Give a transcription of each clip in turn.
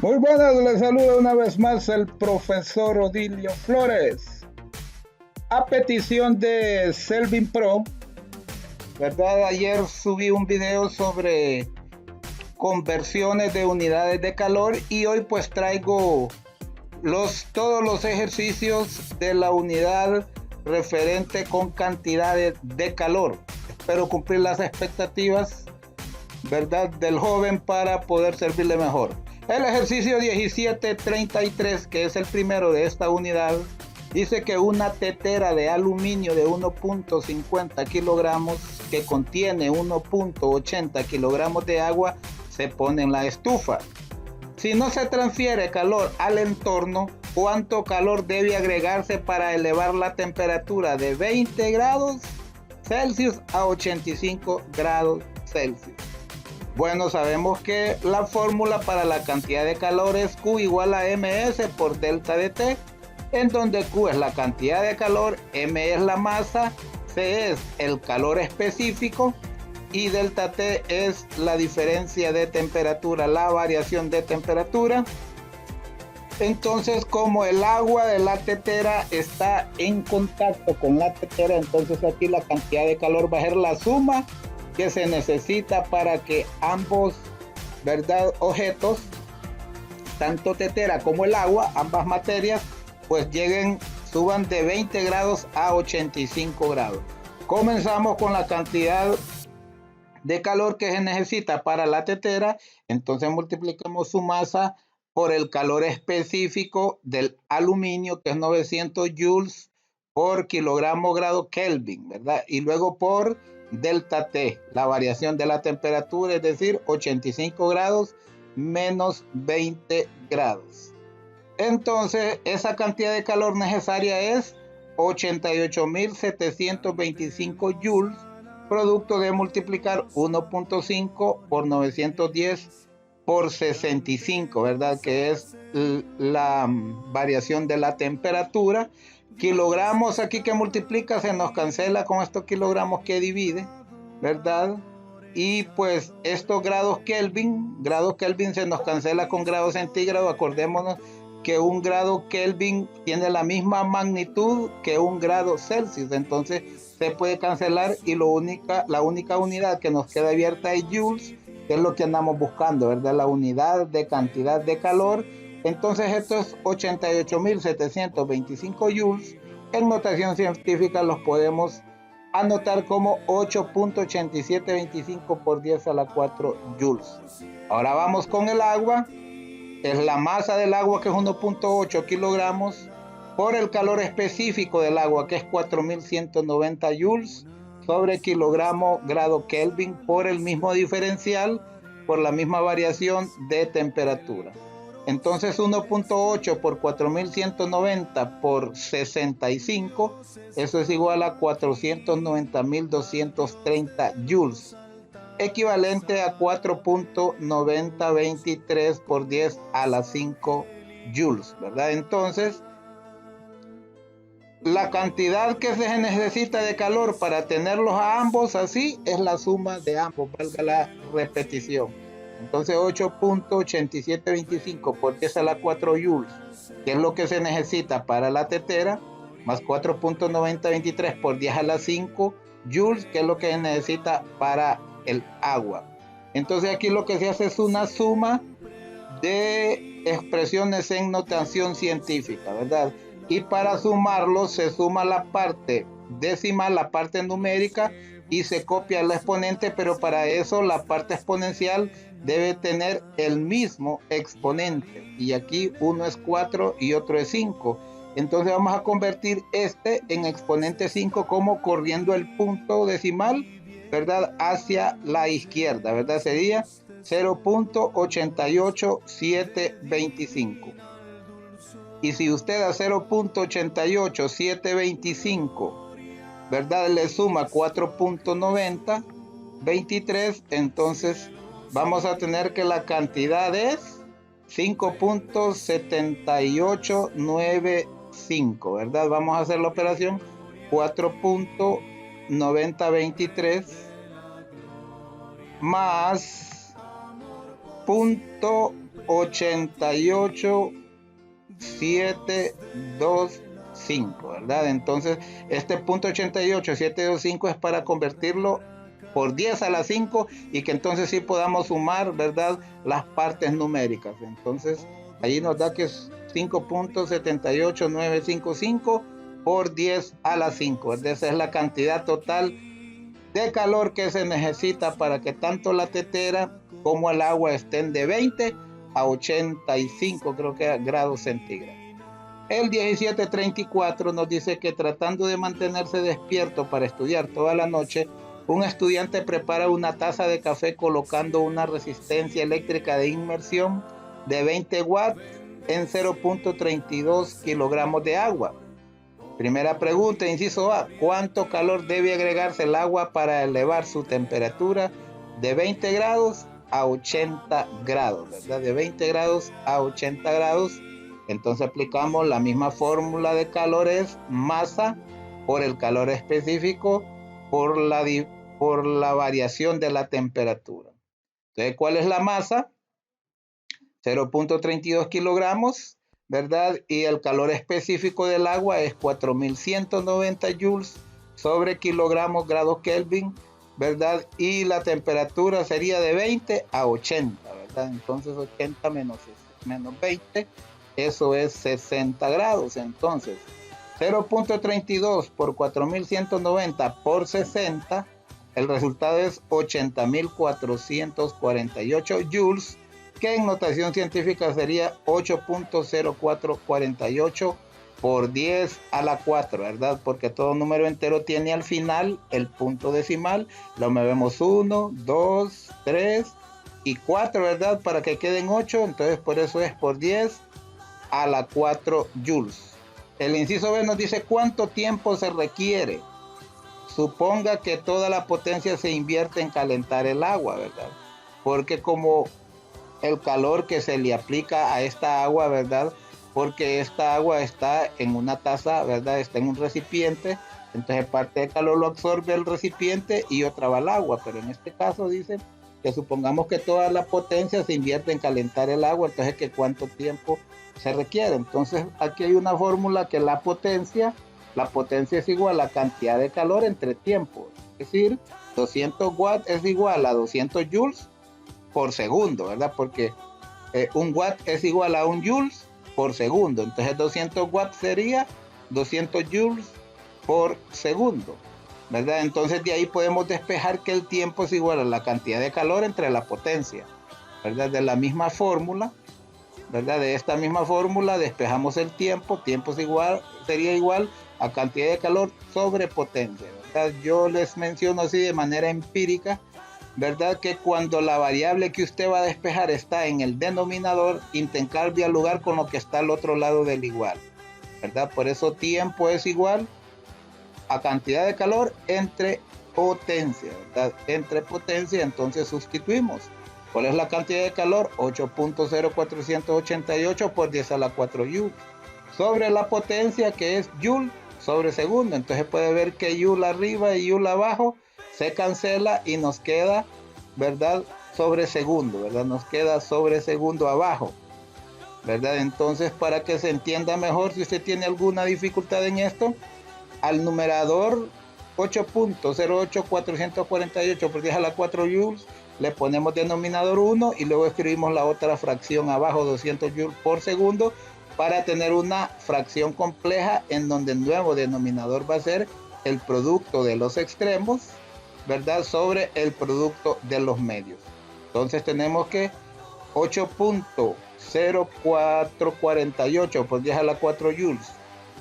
Muy buenas, les saluda una vez más el profesor Odilio Flores. A petición de Selvin Pro, ¿verdad? Ayer subí un video sobre conversiones de unidades de calor y hoy pues traigo todos los ejercicios de la unidad referente con cantidades de calor. Espero cumplir las expectativas, ¿verdad?, del joven para poder servirle mejor. El ejercicio 1733, que es el primero de esta unidad, dice que una tetera de aluminio de 1.50 kilogramos que contiene 1.80 kilogramos de agua se pone en la estufa. Si no se transfiere calor al entorno, ¿cuánto calor debe agregarse para elevar la temperatura de 20 grados Celsius a 85 grados Celsius? Bueno, sabemos que la fórmula para la cantidad de calor es Q igual a ms por delta de T, en donde Q es la cantidad de calor, M es la masa, C es el calor específico y delta T es la diferencia de temperatura, la variación de temperatura. Entonces, como el agua de la tetera está en contacto con la tetera, entonces aquí la cantidad de calor va a ser la suma que se necesita para que ambos, ¿verdad?, objetos, tanto tetera como el agua, ambas materias, pues suban de 20 grados a 85 grados. Comenzamos con la cantidad de calor que se necesita para la tetera, entonces multiplicamos su masa por el calor específico del aluminio, que es 900 joules por kilogramo grado Kelvin, ¿verdad? Y luego por delta T, la variación de la temperatura, es decir, 85 grados menos 20 grados. Entonces, esa cantidad de calor necesaria es 88.725 joules, producto de multiplicar 1.5 por 910 por 65, ¿verdad? Que es la variación de la temperatura. Kilogramos aquí que multiplica, se nos cancela con estos kilogramos que divide, ¿verdad? Y pues estos grados Kelvin se nos cancela con grados centígrados. Acordémonos que un grado Kelvin tiene la misma magnitud que un grado Celsius, entonces se puede cancelar y la única unidad que nos queda abierta es joules, que es lo que andamos buscando, ¿verdad? La unidad de cantidad de calor. Entonces estos 88.725 joules en notación científica los podemos anotar como 8.8725 por 10 a la 4 joules. Ahora vamos con el agua. Es la masa del agua, que es 1.8 kilogramos, por el calor específico del agua, que es 4.190 joules, sobre kilogramo grado Kelvin, por el mismo diferencial, por la misma variación de temperatura. Entonces 1.8 por 4.190 por 65, eso es igual a 490.230 joules, equivalente a 4.9023 por 10 a la 5 joules, ¿verdad? Entonces, la cantidad que se necesita de calor para tenerlos a ambos así es la suma de ambos, valga la repetición. Entonces 8.8725 por 10 a la 4 joules, que es lo que se necesita para la tetera, más 4.9023 por 10 a la 5 joules, que es lo que se necesita para el agua. Entonces aquí lo que se hace es una suma de expresiones en notación científica, ¿verdad? Y para sumarlo se suma la parte decimal, la parte numérica, y se copia el exponente, pero para eso la parte exponencial debe tener el mismo exponente, y aquí uno es 4 y otro es 5. Entonces vamos a convertir este en exponente 5 como corriendo el punto decimal, ¿verdad?, hacia la izquierda, ¿verdad? Sería 0.88725. Y si usted a 0.88725, ¿verdad?, le suma 4.9023, entonces vamos a tener que la cantidad es 5.7895, ¿verdad? Vamos a hacer la operación 4.9023 más .88725, ¿verdad? Entonces, este .88725 es para convertirlo por 10 a la 5 y que entonces sí podamos sumar, ¿verdad?, las partes numéricas. Entonces, ahí nos da que es 5.78955 por 10 a la 5. Esa es la cantidad total de calor que se necesita para que tanto la tetera como el agua estén de 20 a 85, creo que grados centígrados. El 1734 nos dice que tratando de mantenerse despierto para estudiar toda la noche, un estudiante prepara una taza de café colocando una resistencia eléctrica de inmersión de 20 watts en 0.32 kilogramos de agua. Primera pregunta, inciso A, ¿cuánto calor debe agregarse el agua para elevar su temperatura de 20 grados a 80 grados, ¿verdad? De 20 grados a 80 grados. Entonces aplicamos la misma fórmula de calor, es masa por el calor específico por la variación de la temperatura. Entonces, ¿cuál es la masa? 0.32 kilogramos, ¿verdad? Y el calor específico del agua es 4190 joules sobre kilogramos grados Kelvin, ¿verdad? Y la temperatura sería de 20 a 80, ¿verdad? Entonces 80 menos 20, eso es 60 grados. Entonces 0.32 por 4190 por 60, el resultado es 80.448 joules, que en notación científica sería 8.0448 por 10 a la 4, ¿verdad? Porque todo número entero tiene al final el punto decimal. Lo movemos 1, 2, 3 y 4, ¿verdad? Para que queden 8, entonces por eso es por 10 a la 4 joules. El inciso B nos dice cuánto tiempo se requiere. Suponga que toda la potencia se invierte en calentar el agua, ¿verdad? Porque como el calor que se le aplica a esta agua, ¿verdad? Porque esta agua está en una taza, ¿verdad? Está en un recipiente, entonces parte del calor lo absorbe el recipiente y otra va al agua, pero en este caso dice que supongamos que toda la potencia se invierte en calentar el agua, entonces que cuánto tiempo se requiere. Entonces aquí hay una fórmula que la potencia es igual a la cantidad de calor entre tiempo, es decir, 200 watts es igual a 200 joules por segundo, ¿verdad? Porque un watt es igual a un joules por segundo. Entonces 200 watts sería 200 joules por segundo, ¿verdad? Entonces de ahí podemos despejar que el tiempo es igual a la cantidad de calor entre la potencia, ¿verdad? De la misma fórmula, ¿verdad? De esta misma fórmula despejamos el tiempo. Tiempo sería igual a cantidad de calor sobre potencia, ¿verdad? Yo les menciono así de manera empírica, ¿verdad? Que cuando la variable que usted va a despejar está en el denominador, intercambia el lugar con lo que está al otro lado del igual, ¿verdad? Por eso tiempo es igual a cantidad de calor entre potencia, ¿verdad? Entre potencia, entonces sustituimos. ¿Cuál es la cantidad de calor? 8.0488 por 10 a la 4 joules. Sobre la potencia, que es joule sobre segundo. Entonces puede ver que joule arriba y joule abajo se cancela y nos queda, ¿verdad? Sobre segundo, ¿verdad? Nos queda sobre segundo abajo, ¿verdad? Entonces, para que se entienda mejor, si usted tiene alguna dificultad en esto, al numerador 8.08448 por 10 a la 4 joules, le ponemos denominador 1 y luego escribimos la otra fracción abajo, 200 joules por segundo, para tener una fracción compleja en donde el nuevo denominador va a ser el producto de los extremos, ¿verdad? Sobre el producto de los medios. Entonces tenemos que 8.0448 por 10 a la 4 joules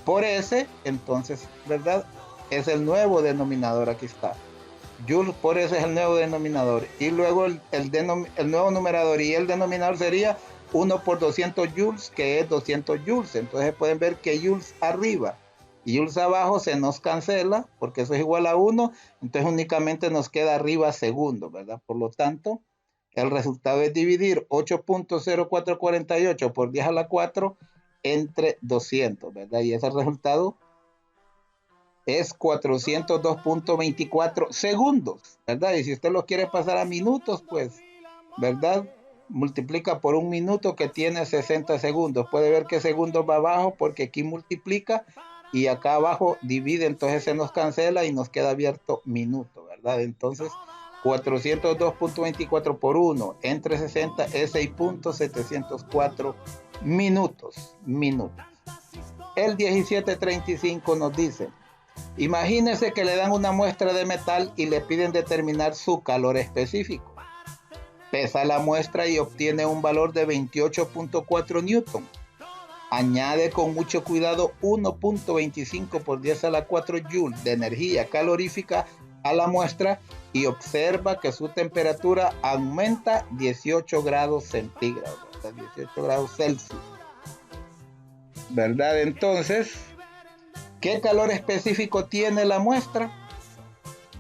por S, entonces, ¿verdad? Es el nuevo denominador, aquí está. Joules por S es el nuevo denominador. Y luego el nuevo numerador y el denominador sería 1 por 200 joules, que es 200 joules. Entonces pueden ver que joules arriba y joules abajo se nos cancela, porque eso es igual a 1. Entonces únicamente nos queda arriba segundo, ¿verdad? Por lo tanto, el resultado es dividir 8.0448 por 10 a la 4 entre 200, ¿verdad? Y ese resultado es 402.24 segundos, ¿verdad? Y si usted lo quiere pasar a minutos, pues, ¿verdad? multiplica por 1 minuto que tiene 60 segundos. Puede ver que segundos va abajo porque aquí multiplica y acá abajo divide, entonces se nos cancela y nos queda abierto minuto, ¿verdad? Entonces 402.24 por 1 entre 60 es 6.704 minutos. El 1735 nos dice: imagínese que le dan una muestra de metal y le piden determinar su calor específico. Pesa la muestra y obtiene un valor de 28.4 newton. Añade con mucho cuidado 1.25 por 10 a la 4 joules de energía calorífica a la muestra y observa que su temperatura aumenta 18 grados centígrados, 18 grados Celsius. ¿Verdad? Entonces, ¿qué calor específico tiene la muestra?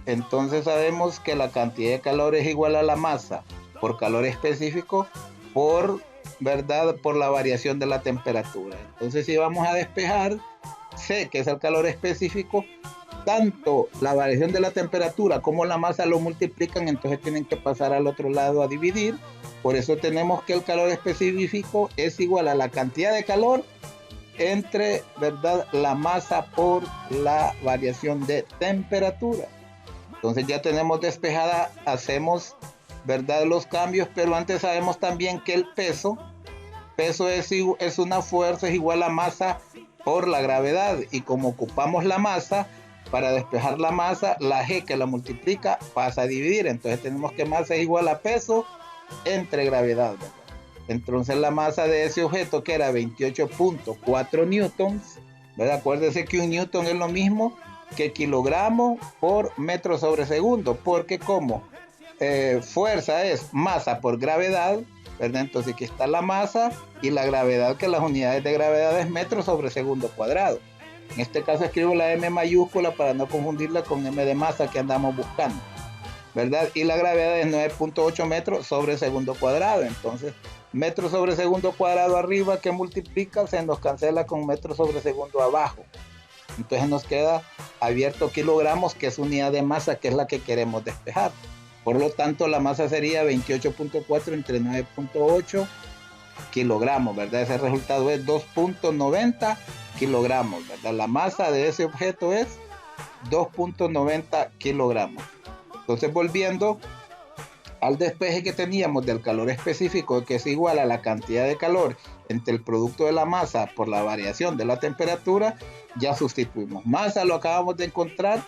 Entonces sabemos que la cantidad de calor es igual a la masa por calor específico por, ¿verdad?, por la variación de la temperatura. Entonces, si vamos a despejar, sé que es el calor específico, tanto la variación de la temperatura como la masa lo multiplican, entonces tienen que pasar al otro lado a dividir. Por eso tenemos que el calor específico es igual a la cantidad de calor entre, ¿verdad?, la masa por la variación de temperatura. Entonces ya tenemos despejada, hacemos, ¿verdad?, los cambios, pero antes sabemos también que el peso es una fuerza, es igual a masa por la gravedad, y como ocupamos la masa, para despejar la masa, la G que la multiplica pasa a dividir, entonces tenemos que masa es igual a peso entre gravedad, ¿verdad? Entonces la masa de ese objeto, que era 28.4 newtons, ¿verdad? Acuérdense que un newton es lo mismo que kilogramo por metro sobre segundo, porque como fuerza es masa por gravedad, ¿verdad? Entonces aquí está la masa y la gravedad, que las unidades de gravedad es metro sobre segundo cuadrado. En este caso escribo la M mayúscula para no confundirla con M de masa que andamos buscando, ¿verdad? Y la gravedad es 9.8 metros sobre segundo cuadrado. Entonces, metro sobre segundo cuadrado arriba que multiplica se nos cancela con metro sobre segundo abajo. Entonces nos queda abierto kilogramos, que es unidad de masa, que es la que queremos despejar. Por lo tanto, la masa sería 28.4 entre 9.8 kilogramos, ¿verdad? Ese resultado es 2.90 kilogramos, ¿verdad? La masa de ese objeto es 2.90 kilogramos. Entonces, volviendo al despeje que teníamos del calor específico, que es igual a la cantidad de calor entre el producto de la masa por la variación de la temperatura, ya sustituimos. Masa lo acabamos de encontrar,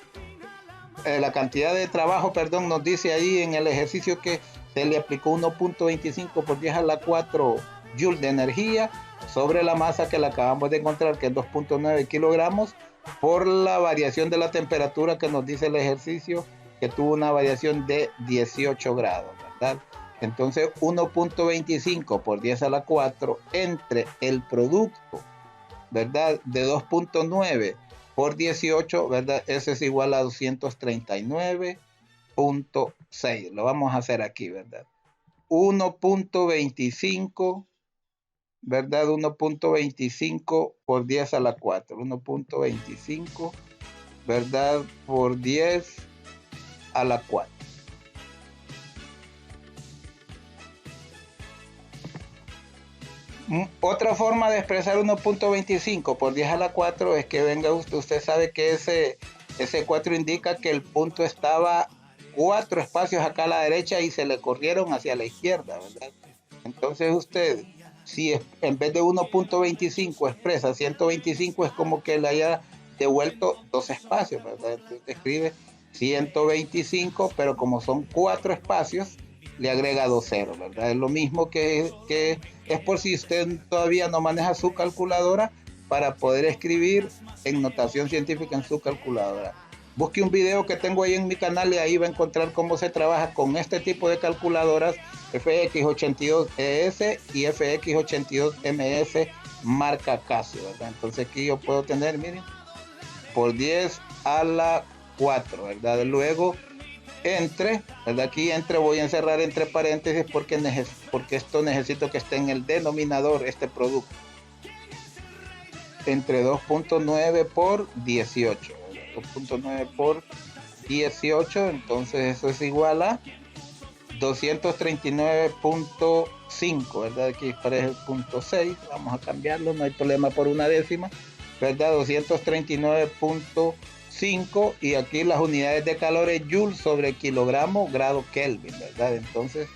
la cantidad de trabajo, nos dice ahí en el ejercicio que se le aplicó 1.25 por 10 a la 4 joules de energía sobre la masa que la acabamos de encontrar, que es 2.9 kilogramos, por la variación de la temperatura que nos dice el ejercicio, que tuvo una variación de 18 grados, ¿verdad? Entonces 1.25 por 10 a la 4 entre el producto, ¿verdad?, de 2.9 por 18, ¿verdad? Eso es igual a 239.6. Lo vamos a hacer aquí, ¿verdad? 1.25, ¿verdad? 1.25 por 10 a la 4. 1.25, ¿verdad?, por 10 a la 4. Otra forma de expresar 1.25 por 10 a la 4 es que venga usted sabe que ese 4 indica que el punto estaba 4 espacios acá a la derecha y se le corrieron hacia la izquierda, ¿verdad? Entonces usted, si en vez de 1.25 expresa 125, es como que le haya devuelto 2 espacios, ¿verdad? Entonces escribe 125, pero como son 4 espacios, le agrega 2 ceros, ¿verdad? Es lo mismo que es por si usted todavía no maneja su calculadora, para poder escribir en notación científica en su calculadora. Busque un video que tengo ahí en mi canal y ahí va a encontrar cómo se trabaja con este tipo de calculadoras FX82ES y FX82MS marca Casio, ¿verdad? Entonces aquí yo puedo tener, miren, por 10 a la 4, ¿verdad? Luego entre, ¿verdad? Aquí entre voy a encerrar entre paréntesis porque esto necesito que esté en el denominador, este producto. Entre 2.9 por 18, 2.9 por 18, entonces eso es igual a 239.5, ¿verdad? Aquí parece el punto 6, vamos a cambiarlo, no hay problema por una décima, ¿verdad? 239.5, y aquí las unidades de calor es Joule sobre kilogramo grado Kelvin, ¿verdad? Entonces,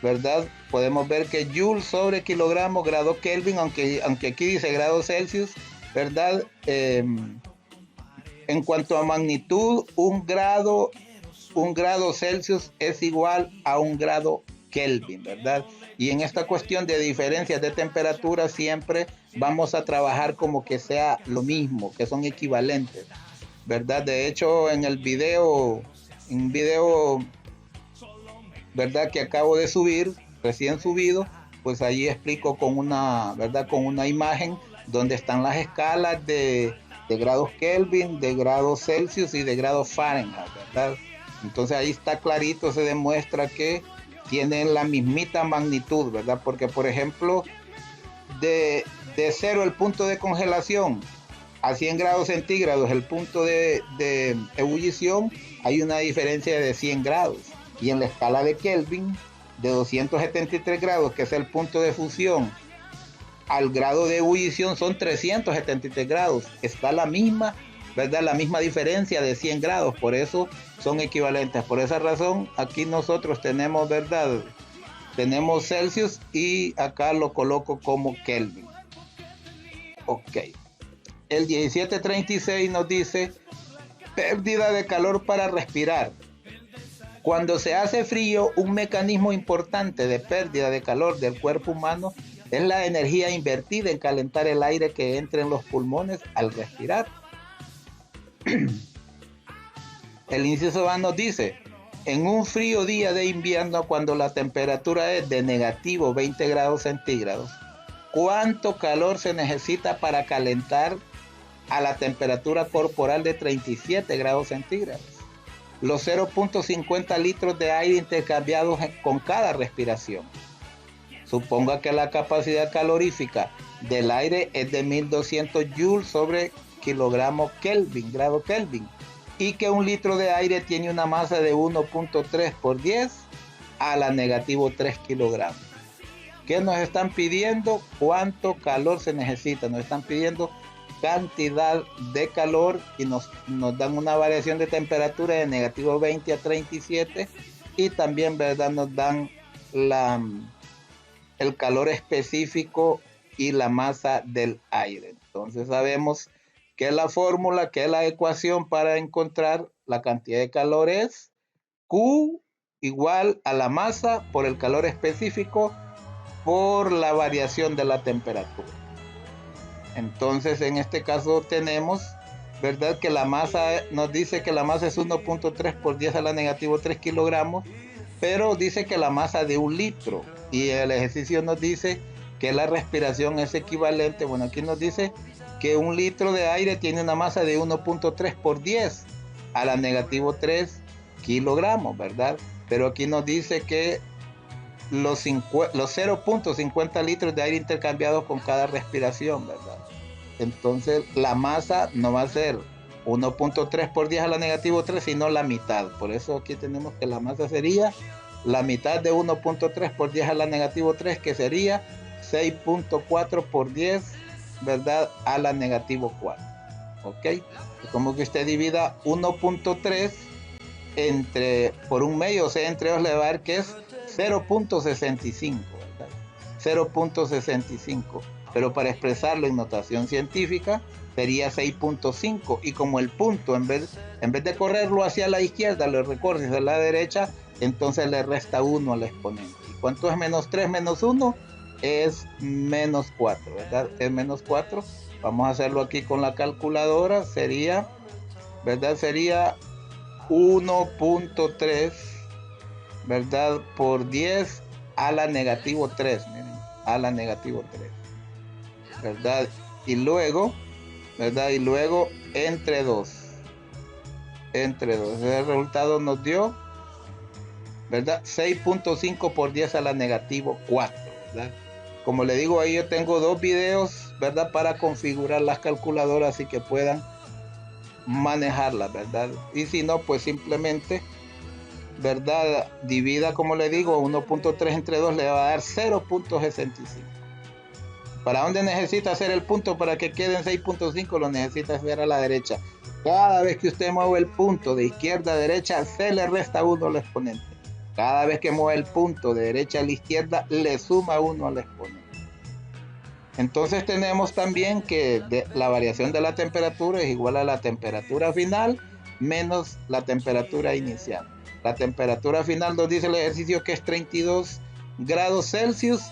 ¿verdad? Podemos ver que Joule sobre kilogramo grado Kelvin, aunque aquí dice grados Celsius, ¿verdad? En cuanto a magnitud, un grado Celsius es igual a un grado Kelvin, ¿verdad? Y en esta cuestión de diferencias de temperatura siempre vamos a trabajar como que sea lo mismo, que son equivalentes, ¿verdad? De hecho, en el video, ¿verdad? Que acabo de subir, recién subido, pues allí explico con una, ¿verdad? Con una imagen donde están las escalas de grados Kelvin, de grados Celsius y de grados Fahrenheit, ¿verdad? Entonces ahí está clarito, se demuestra que tienen la mismita magnitud, ¿verdad? Porque, por ejemplo, de 0 el punto de congelación a 100 grados centígrados, el punto de ebullición, hay una diferencia de 100 grados. Y en la escala de Kelvin, de 273 grados, que es el punto de fusión, al grado de ebullición son 373 grados. Está la misma, ¿verdad? La misma diferencia de 100 grados, por eso son equivalentes. Por esa razón, aquí nosotros tenemos, ¿verdad? Tenemos Celsius y acá lo coloco como Kelvin. Ok. El 1736 nos dice pérdida de calor para respirar. Cuando se hace frío, un mecanismo importante de pérdida de calor del cuerpo humano es la energía invertida en calentar el aire que entra en los pulmones al respirar. El inciso A nos dice, en un frío día de invierno, cuando la temperatura es de negativo 20 grados centígrados, ¿cuánto calor se necesita para calentar a la temperatura corporal de 37 grados centígrados? Los 0.50 litros de aire intercambiados con cada respiración. Suponga que la capacidad calorífica del aire es de 1200 joules sobre kilogramo Kelvin, grado Kelvin, y que un litro de aire tiene una masa de 1.3 por 10 a la negativo 3 kilogramos. ¿Qué nos están pidiendo? ¿Cuánto calor se necesita? Nos están pidiendo cantidad de calor y nos dan una variación de temperatura de negativo 20 a 37, y también, ¿verdad? Nos dan el calor específico y la masa del aire. Entonces sabemos que la fórmula, que la ecuación para encontrar la cantidad de calor es Q igual a la masa por el calor específico por la variación de la temperatura. Entonces en este caso tenemos, ¿verdad? Que la masa nos dice que la masa es 1.3 por 10 a la negativo 3 kilogramos, pero dice que la masa de un litro, y el ejercicio nos dice que la respiración es equivalente. Bueno, aquí nos dice que un litro de aire tiene una masa de 1.3 por 10 a la negativo 3 kilogramos, ¿verdad? Pero aquí nos dice que los 0.50 litros de aire intercambiados con cada respiración, ¿verdad? Entonces la masa no va a ser 1.3 por 10 a la negativo 3, sino la mitad. Por eso aquí tenemos que la masa sería la mitad de 1.3 por 10 a la negativo 3, que sería 6.4 por 10, ¿verdad? A la negativo 4. ¿Ok? Como que usted divida 1.3 por un medio, o sea, entre dos le va a dar que es 0.65, ¿verdad? 0.65, pero para expresarlo en notación científica sería 6.5, y como el punto en vez de correrlo hacia la izquierda lo recorre hacia la derecha, entonces le resta 1 al exponente. ¿Y cuánto es menos 3 menos 1? Es menos 4, ¿verdad? Es menos 4. Vamos a hacerlo aquí con la calculadora. Sería, ¿verdad? Sería 1.3, ¿verdad? Por 10 a la negativo 3, miren, a la negativo 3, ¿verdad? Y luego, ¿verdad? Y luego entre 2. El resultado nos dio, ¿verdad? 6.5 por 10 a la negativo 4, ¿verdad? Como le digo, ahí yo tengo 2 videos, ¿verdad? Para configurar las calculadoras y que puedan manejarlas, ¿verdad? Y si no, pues simplemente, ¿verdad? Divida, como le digo, 1.3 entre 2 le va a dar 0.65. ¿Para dónde necesita hacer el punto para que quede en 6.5? Lo necesita hacer a la derecha. Cada vez que usted mueve el punto de izquierda a derecha, se le resta 1 al exponente. Cada vez que mueve el punto de derecha a la izquierda, le suma 1 al exponente. Entonces tenemos también que la variación de la temperatura es igual a la temperatura final menos la temperatura inicial. La temperatura final nos dice el ejercicio que es 32 grados Celsius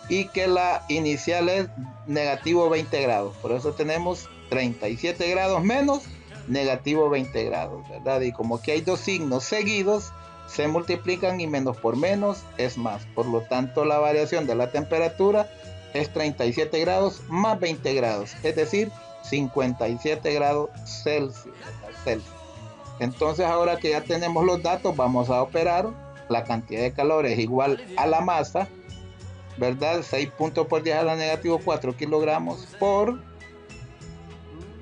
y que la inicial es negativo 20 grados. Por eso tenemos 37 grados menos negativo 20 grados, ¿verdad? Y como que hay dos signos seguidos, se multiplican y menos por menos es más. Por lo tanto, la variación de la temperatura es 37 grados más 20 grados, es decir, 57 grados Celsius. Entonces, ahora que ya tenemos los datos, vamos a operar. La cantidad de calor es igual a la masa, ¿verdad? 6 puntos por 10 a la negativo 4 kilogramos por,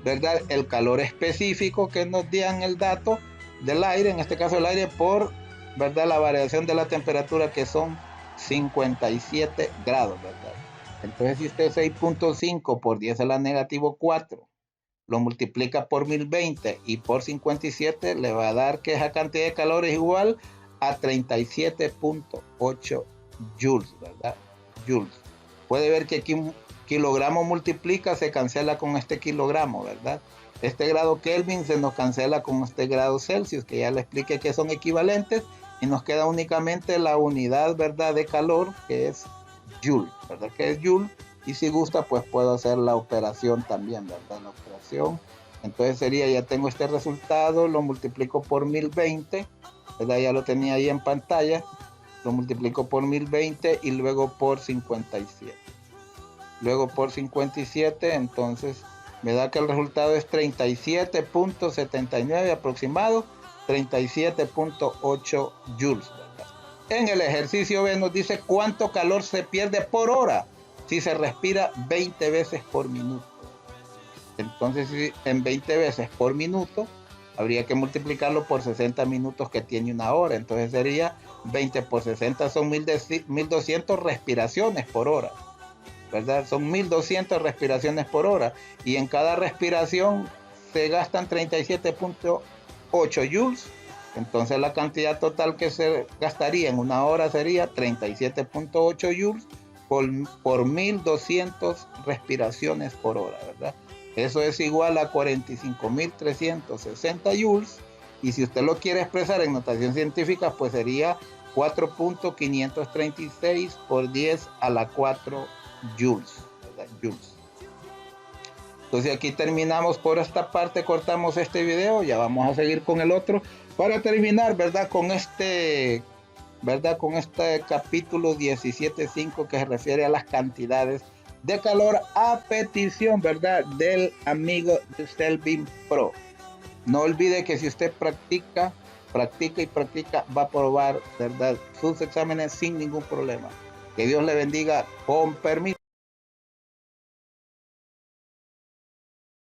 ¿verdad?, el calor específico que nos dan el dato del aire, en este caso el aire, por, ¿verdad?, la variación de la temperatura, que son 57 grados, ¿verdad? Entonces, si usted 6.5 por 10 a la negativo 4 lo multiplica por 1020 y por 57, le va a dar que esa cantidad de calor es igual a 37.8 joules, ¿verdad? Joules. Puede ver que aquí un kilogramo multiplica, se cancela con este kilogramo, ¿verdad? Este grado Kelvin se nos cancela con este grado Celsius, que ya le expliqué que son equivalentes, y nos queda únicamente la unidad, ¿verdad?, de calor, que es Joule, ¿verdad? Que es Joule. Y si gusta, pues puedo hacer la operación también, ¿verdad? La operación. Entonces sería, ya tengo este resultado, lo multiplico por 1020, ¿verdad? Ya lo tenía ahí en pantalla. Lo multiplico por 1020 y luego por 57. Luego por 57, entonces me da que el resultado es 37.79 aproximado, 37.8 joules, ¿verdad? En el ejercicio B nos dice cuánto calor se pierde por hora si se respira 20 veces por minuto. Entonces, si en 20 veces por minuto, habría que multiplicarlo por 60 minutos que tiene una hora. Entonces sería 20 por 60 son 1200 respiraciones por hora, ¿verdad? Son 1200 respiraciones por hora. Y en cada respiración se gastan 37.8 joules. Entonces la cantidad total que se gastaría en una hora sería 37.8 joules por 1200 respiraciones por hora, ¿verdad? Eso es igual a 45.360 joules, y si usted lo quiere expresar en notación científica, pues sería 4.536 por 10 a la 4 joules, ¿verdad? Joules. Entonces aquí terminamos por esta parte, cortamos este video, ya vamos a seguir con el otro para terminar, ¿verdad?, con este capítulo 17.5 que se refiere a las cantidades de calor a petición, ¿verdad?, del amigo de Selvin Pro. No olvide que si usted practica, va a probar, ¿verdad?, sus exámenes sin ningún problema. Que Dios le bendiga, con permiso.